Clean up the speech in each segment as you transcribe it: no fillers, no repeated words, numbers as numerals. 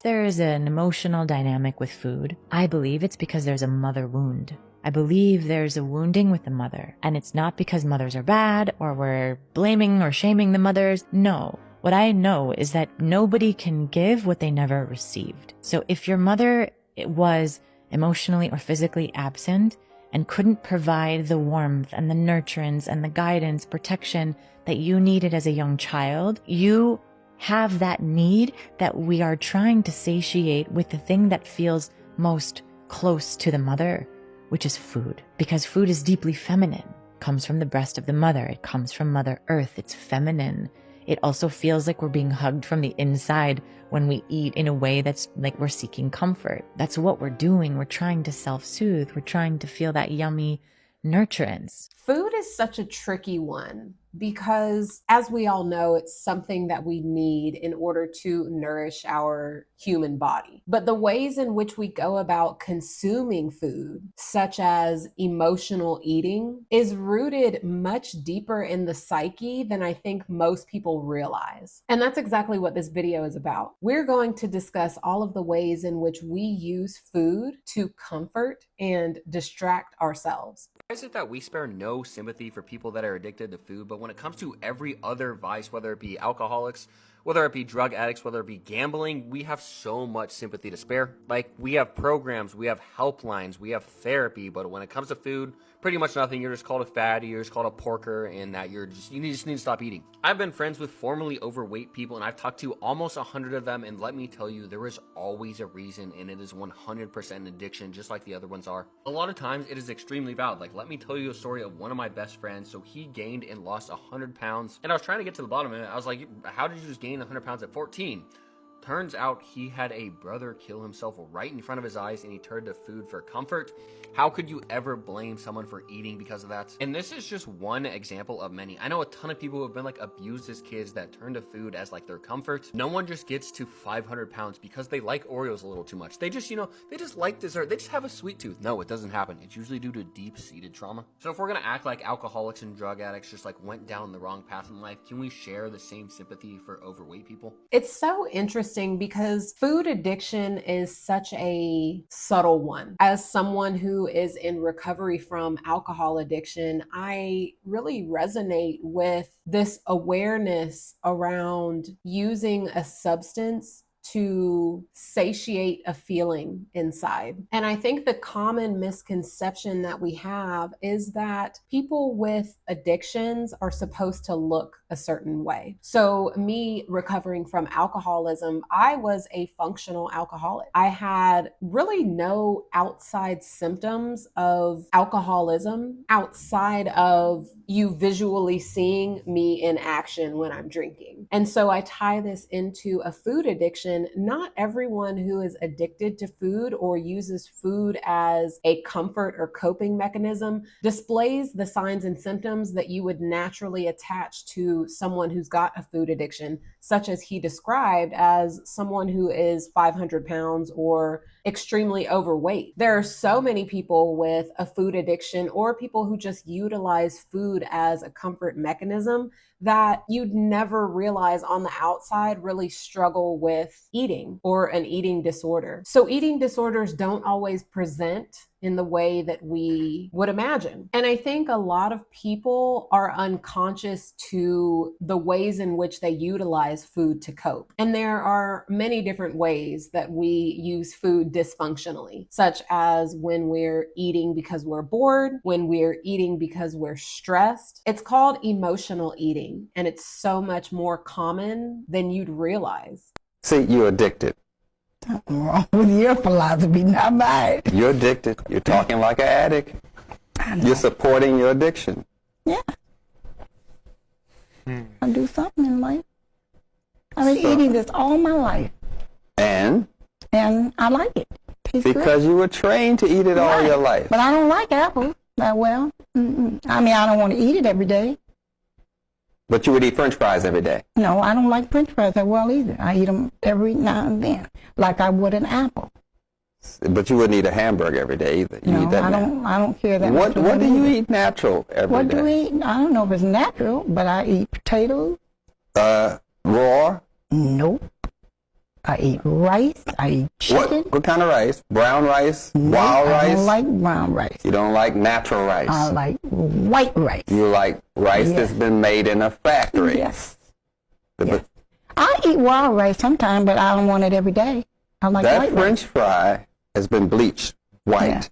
there is an emotional dynamic with food, I believe it's because there's a mother wound. I believe there's a wounding with the mother, and it's not because mothers are bad or we're blaming or shaming the mothers. No. What I know is that nobody can give what they never received. So if your mother was emotionally or physically absent and couldn't provide the warmth and the nurturance and the guidance, protection that you needed as a young child, you have that need that we are trying to satiate with the thing that feels most close to the mother, which is food. Because food is deeply feminine. It comes from the breast of the mother. It comes from Mother Earth. It's feminine. It also feels like we're being hugged from the inside when we eat in a way that's like we're seeking comfort. That's what we're doing. We're trying to self-soothe. We're trying to feel that yummy nurturance. Food is such a tricky one because, as we all know, it's something that we need in order to nourish our human body. But the ways in which we go about consuming food, such as emotional eating, is rooted much deeper in the psyche than I think most people realize. And that's exactly what this video is about. We're going to discuss all of the ways in which we use food to comfort and distract ourselves. Why is it that we spare no sympathy for people that are addicted to food, but when it comes to every other vice, whether it be alcoholics, whether it be drug addicts, whether it be gambling, we have so much sympathy to spare? Like, we have programs, we have helplines, we have therapy, but when it comes to food, pretty much nothing. You're just called a fatty, you're just called a porker, and that you just need to stop eating. I've been friends with formerly overweight people, and I've talked to almost 100 of them, and let me tell you, there is always a reason, and it is 100% an addiction, just like the other ones are. A lot of times, it is extremely valid. Like, let me tell you a story of one of my best friends. So he gained and lost 100 pounds, and I was trying to get to the bottom of it. I was like, how did you just gain 100 pounds at 14? Turns out he had a brother kill himself right in front of his eyes, and he turned to food for comfort. How could you ever blame someone for eating because of that? And this is just one example of many. I know a ton of people who have been like abused as kids that turn to food as like their comfort. No one just gets to 500 pounds because they like Oreos a little too much. They just, they just like dessert. They just have a sweet tooth. No, it doesn't happen. It's usually due to deep-seated trauma. So if we're gonna act like alcoholics and drug addicts just like went down the wrong path in life, can we share the same sympathy for overweight people? It's so interesting because food addiction is such a subtle one. As someone who is in recovery from alcohol addiction, I really resonate with this awareness around using a substance to satiate a feeling inside. And I think the common misconception that we have is that people with addictions are supposed to look a certain way. So me recovering from alcoholism, I was a functional alcoholic. I had really no outside symptoms of alcoholism outside of you visually seeing me in action when I'm drinking. And so I tie this into a food addiction. Not everyone who is addicted to food or uses food as a comfort or coping mechanism displays the signs and symptoms that you would naturally attach to someone who's got a food addiction, such as he described as someone who is 500 pounds or extremely overweight. There are so many people with a food addiction or people who just utilize food as a comfort mechanism that you'd never realize on the outside really struggle with eating or an eating disorder. So eating disorders don't always present in the way that we would imagine. And I think a lot of people are unconscious to the ways in which they utilize food to cope. And there are many different ways that we use food dysfunctionally, such as when we're eating because we're bored, when we're eating because we're stressed. It's called emotional eating, and it's so much more common than you'd realize. See, you're addicted. Something wrong with your philosophy, not mine. You're addicted. You're talking like an addict. You're supporting your addiction. Yeah. I do something in life. I've been eating this all my life. And I like it. Tastes because good. you were trained to eat it all your life. But I don't like apples that well. I mean, I don't want to eat it every day. But you would eat French fries every day. No, I don't like French fries that well either. I eat them every now and then, like I would an apple. But you wouldn't eat a hamburger every day either. You eat that I don't care that much. What do you eat natural every day? What do we eat? I don't know if it's natural, but I eat potatoes. Raw? Nope. I eat rice. I eat chicken. What kind of rice? Brown rice? Wild rice? I don't like brown rice. You don't like natural rice? I like white rice. You like rice that's been made in a factory? Yes. Yes. I eat wild rice sometimes, but I don't want it every day. I like that white French rice. fry has been bleached white. Yeah.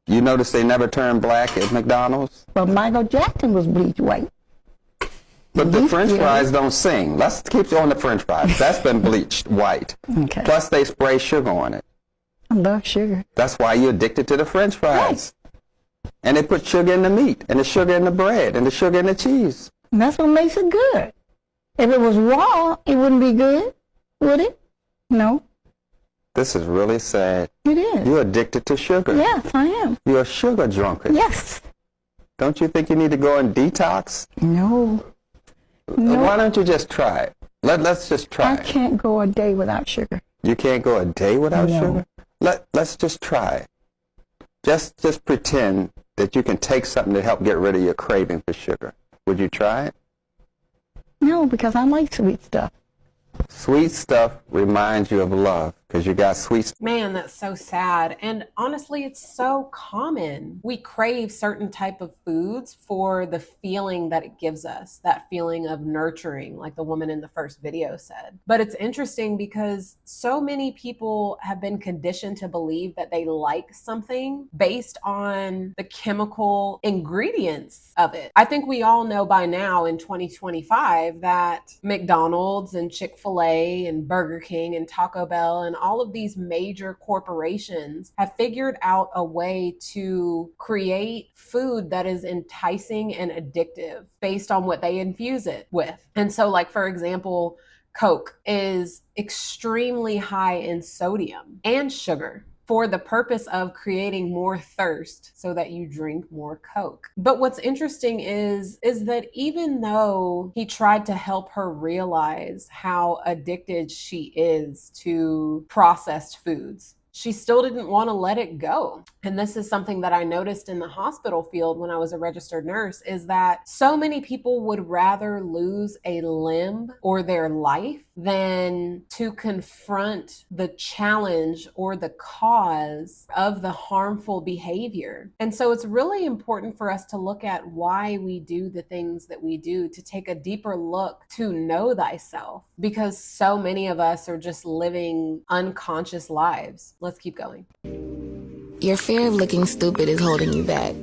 You notice they never turn black at McDonald's? But Michael Jackson was bleached white. But the French fries don't sing. Let's keep on the French fries. That's been bleached white. Okay. Plus they spray sugar on it. I love sugar. That's why you're addicted to the French fries. Right. And they put sugar in the meat, and the sugar in the bread, and the sugar in the cheese. And that's what makes it good. If it was raw, it wouldn't be good, would it? No. This is really sad. It is. You're addicted to sugar. Yes, I am. You're a sugar drunkard. Yes. Don't you think you need to go and detox? No. No. Why don't you just try it? Let's just try it. I can't go a day without sugar. You can't go a day without No. sugar? Let's just try it. Just pretend that you can take something to help get rid of your craving for sugar. Would you try it? No, because I like sweet stuff. Sweet stuff reminds you of love because you got sweet. Man, that's so sad. And honestly, it's so common. We crave certain type of foods for the feeling that it gives us, that feeling of nurturing, like the woman in the first video said. But it's interesting because so many people have been conditioned to believe that they like something based on the chemical ingredients of it. I think we all know by now in 2025 that McDonald's and Chick-fil-A and Burger King and Taco Bell and all of these major corporations have figured out a way to create food that is enticing and addictive based on what they infuse it with. And so, like, for example, Coke is extremely high in sodium and sugar for the purpose of creating more thirst so that you drink more Coke. But what's interesting is that even though he tried to help her realize how addicted she is to processed foods, she still didn't want to let it go. And this is something that I noticed in the hospital field when I was a registered nurse, is that so many people would rather lose a limb or their life than to confront the challenge or the cause of the harmful behavior. And so it's really important for us to look at why we do the things that we do, to take a deeper look to know thyself, because so many of us are just living unconscious lives. Let's keep going. Your fear of looking stupid is holding you back.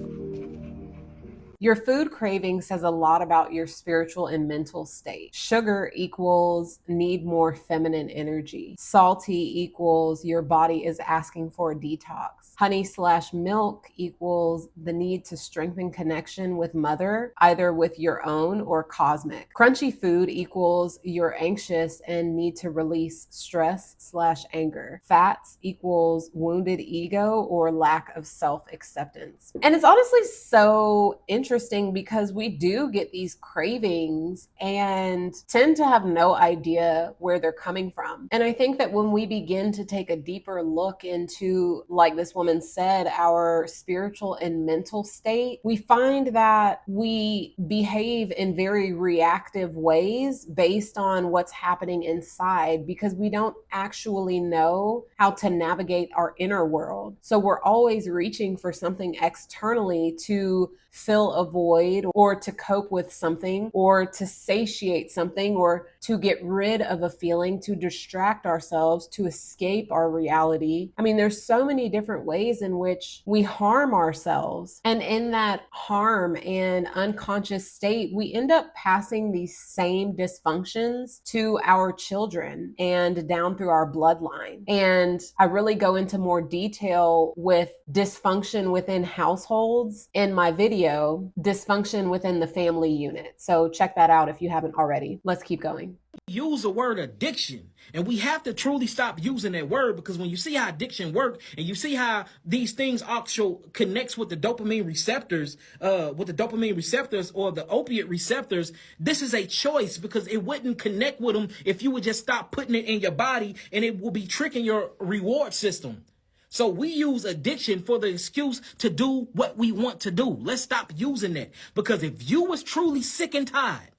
Your food craving says a lot about your spiritual and mental state. Sugar equals need more feminine energy. Salty equals your body is asking for a detox. Honey/milk equals the need to strengthen connection with mother, either with your own or cosmic. Crunchy food equals you're anxious and need to release stress/anger. Fats equals wounded ego or lack of self-acceptance. And it's honestly so interesting because we do get these cravings and tend to have no idea where they're coming from. And I think that when we begin to take a deeper look into, like this woman said, our spiritual and mental state, we find that we behave in very reactive ways based on what's happening inside because we don't actually know how to navigate our inner world. So we're always reaching for something externally to fill a void or to cope with something or to satiate something or to get rid of a feeling, to distract ourselves, to escape our reality. I mean, there's so many different ways in which we harm ourselves. And in that harm and unconscious state, we end up passing these same dysfunctions to our children and down through our bloodline. And I really go into more detail with dysfunction within households in my video, Dysfunction Within the Family Unit. So check that out if you haven't already. Let's keep going. Use the word addiction, and we have to truly stop using that word, because when you see how addiction works and you see how these things also connects with the dopamine receptors, or the opiate receptors, this is a choice, because it wouldn't connect with them if you would just stop putting it in your body, and it will be tricking your reward system. So we use addiction for the excuse to do what we want to do. Let's stop using that, because if you was truly sick and tired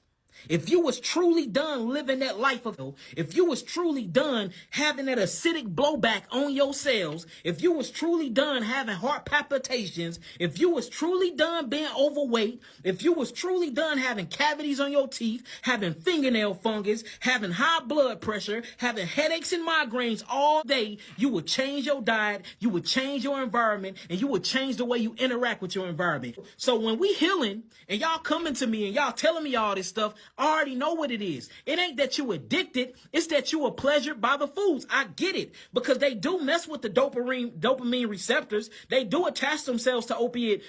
If you was truly done living that life of, if you was truly done having that acidic blowback on your cells, if you was truly done having heart palpitations, if you was truly done being overweight, if you was truly done having cavities on your teeth, having fingernail fungus, having high blood pressure, having headaches and migraines all day, you would change your diet, you would change your environment, and you would change the way you interact with your environment. So when we healing and y'all coming to me and y'all telling me all this stuff, I already know what it is. It ain't that you addicted, it's that you are pleasured by the foods. I get it, because they do mess with the dopamine receptors. They do attach themselves to opiate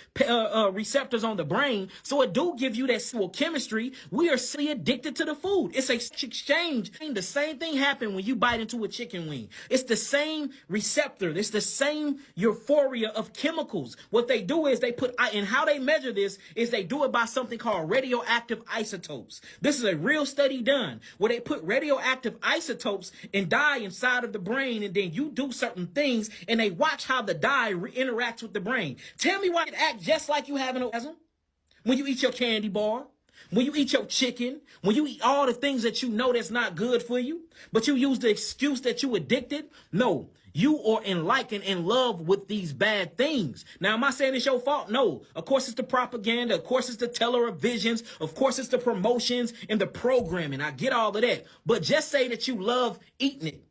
receptors on the brain, so it do give you that chemistry. We are simply addicted to the food. It's a exchange. The same thing happened when you bite into a chicken wing. It's the same receptor. It's the same euphoria of chemicals. What they do is they put, and how they measure this is they do it by something called radioactive isotopes. This is a real study done where they put radioactive isotopes and dye inside of the brain, and then you do certain things and they watch how the dye interacts with the brain. Tell me why it acts just like you have an orgasm when you eat your candy bar, when you eat your chicken, when you eat all the things that you know that's not good for you, but you use the excuse that you addicted. No, you are in love with these bad things. Now, am I saying it's your fault? No. Of course, it's the propaganda. Of course, it's the televisions. Of course, it's the promotions and the programming. I get all of that. But just say that you love eating it.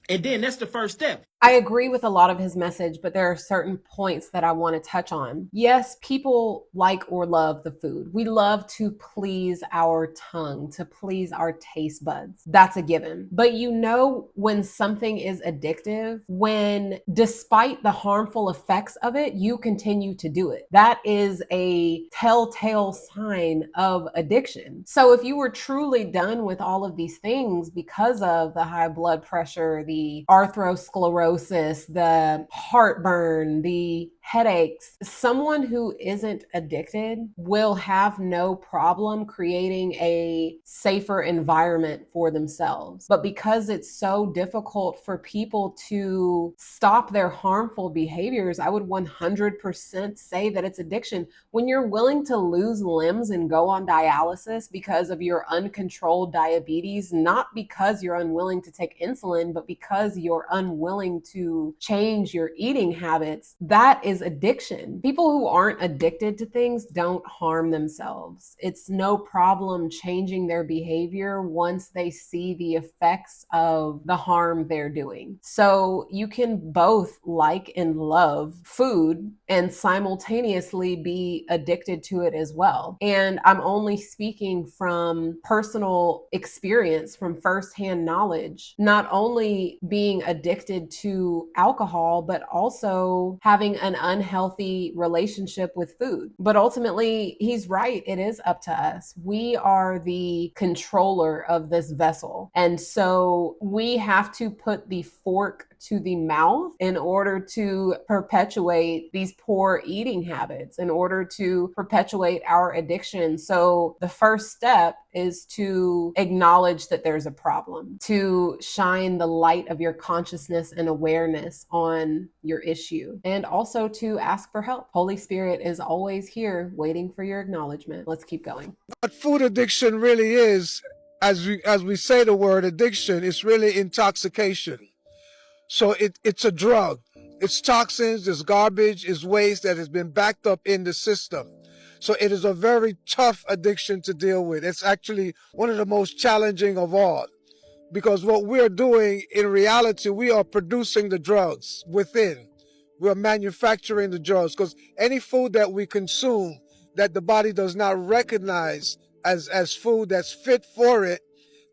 And then that's the first step. I agree with a lot of his message, but there are certain points that I want to touch on. Yes, people like or love the food. We love to please our tongue, to please our taste buds. That's a given. But you know when something is addictive, when despite the harmful effects of it, you continue to do it. That is a telltale sign of addiction. So if you were truly done with all of these things because of the high blood pressure, the atherosclerosis, the heartburn, the headaches, someone who isn't addicted will have no problem creating a safer environment for themselves. But because it's so difficult for people to stop their harmful behaviors, I would 100% say that it's addiction. When you're willing to lose limbs and go on dialysis because of your uncontrolled diabetes, not because you're unwilling to take insulin, but because you're unwilling to change your eating habits, that is addiction. People who aren't addicted to things don't harm themselves. It's no problem changing their behavior once they see the effects of the harm they're doing. So you can both like and love food and simultaneously be addicted to it as well. And I'm only speaking from personal experience, from firsthand knowledge, not only being addicted to alcohol, but also having an unhealthy relationship with food. But ultimately, he's right. It is up to us. We are the controller of this vessel. And so we have to put the fork to the mouth in order to perpetuate these poor eating habits, in order to perpetuate our addiction. So the first step is to acknowledge that there's a problem, to shine the light of your consciousness and awareness on your issue, and also to ask for help. Holy Spirit is always here waiting for your acknowledgement. Let's keep going. What food addiction really is, as we say the word addiction, it's really intoxication. So it's a drug. It's toxins, it's garbage, it's waste that has been backed up in the system. So it is a very tough addiction to deal with. It's actually one of the most challenging of all, because what we're doing in reality, we are producing the drugs within. We're manufacturing the drugs, because any food that we consume that the body does not recognize as food that's fit for it,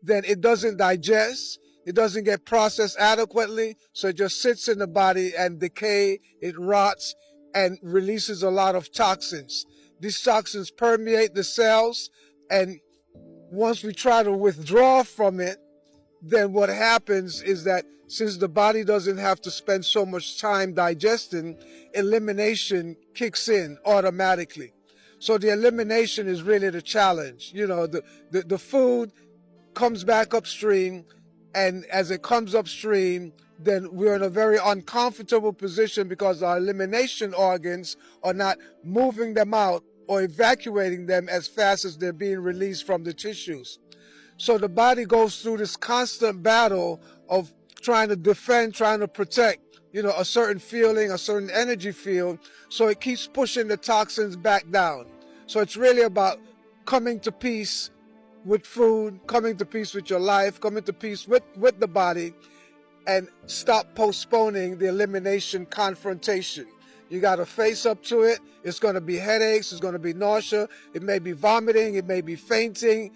then it doesn't digest. It doesn't get processed adequately, so it just sits in the body and decay, it rots, and releases a lot of toxins. These toxins permeate the cells, and once we try to withdraw from it, then what happens is that since the body doesn't have to spend so much time digesting, elimination kicks in automatically. So the elimination is really the challenge. You know, the food comes back upstream, and as it comes upstream, then we're in a very uncomfortable position because our elimination organs are not moving them out or evacuating them as fast as they're being released from the tissues. So the body goes through this constant battle of trying to defend, trying to protect, a certain feeling, a certain energy field. So it keeps pushing the toxins back down. So it's really about coming to peace with food, coming to peace with your life, coming to peace with the body, and stop postponing the elimination confrontation. You got to face up to it. It's going to be headaches. It's going to be nausea. It may be vomiting. It may be fainting,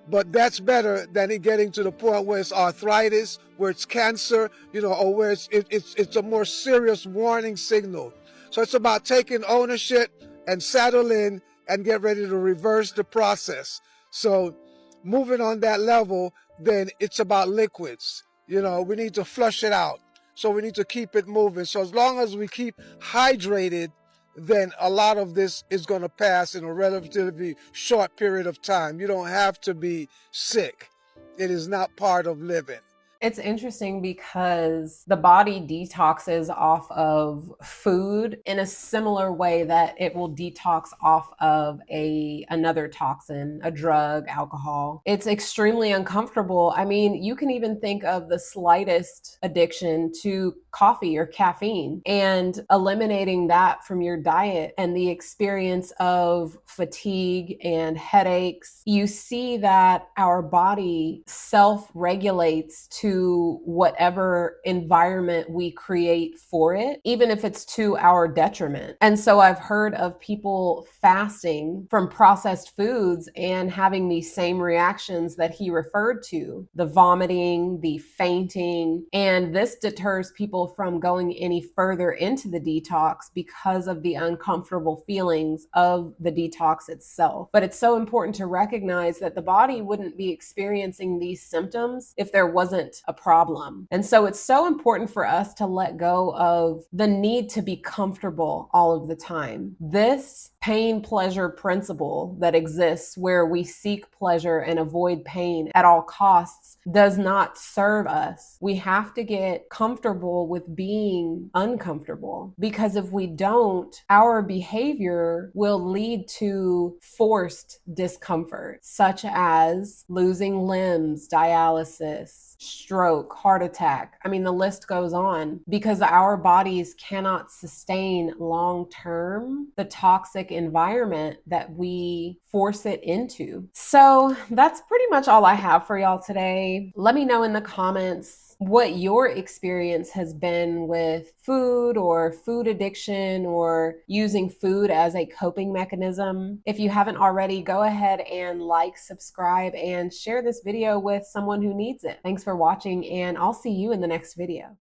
but that's better than it getting to the point where it's arthritis, where it's cancer, or where it's a more serious warning signal. So it's about taking ownership and settle in and get ready to reverse the process. So moving on that level, then it's about liquids. We need to flush it out. So we need to keep it moving. So as long as we keep hydrated, then a lot of this is going to pass in a relatively short period of time. You don't have to be sick. It is not part of living. It's interesting because the body detoxes off of food in a similar way that it will detox off of another toxin, a drug, alcohol. It's extremely uncomfortable. I mean, you can even think of the slightest addiction to coffee or caffeine and eliminating that from your diet and the experience of fatigue and headaches. You see that our body self-regulates to whatever environment we create for it, even if it's to our detriment. And so I've heard of people fasting from processed foods and having these same reactions that he referred to, the vomiting, the fainting, and this deters people from going any further into the detox because of the uncomfortable feelings of the detox itself. But it's so important to recognize that the body wouldn't be experiencing these symptoms if there wasn't a problem. And so it's so important for us to let go of the need to be comfortable all of the time. This pain pleasure principle that exists where we seek pleasure and avoid pain at all costs does not serve us. We have to get comfortable with being uncomfortable, because if we don't, our behavior will lead to forced discomfort, such as losing limbs, dialysis, stroke, heart attack. I mean, the list goes on, because our bodies cannot sustain long-term the toxic environment that we force it into. So that's pretty much all I have for y'all today. Let me know in the comments what your experience has been with food or food addiction or using food as a coping mechanism. If you haven't already, go ahead and like, subscribe, and share this video with someone who needs it. Thanks for watching, and I'll see you in the next video.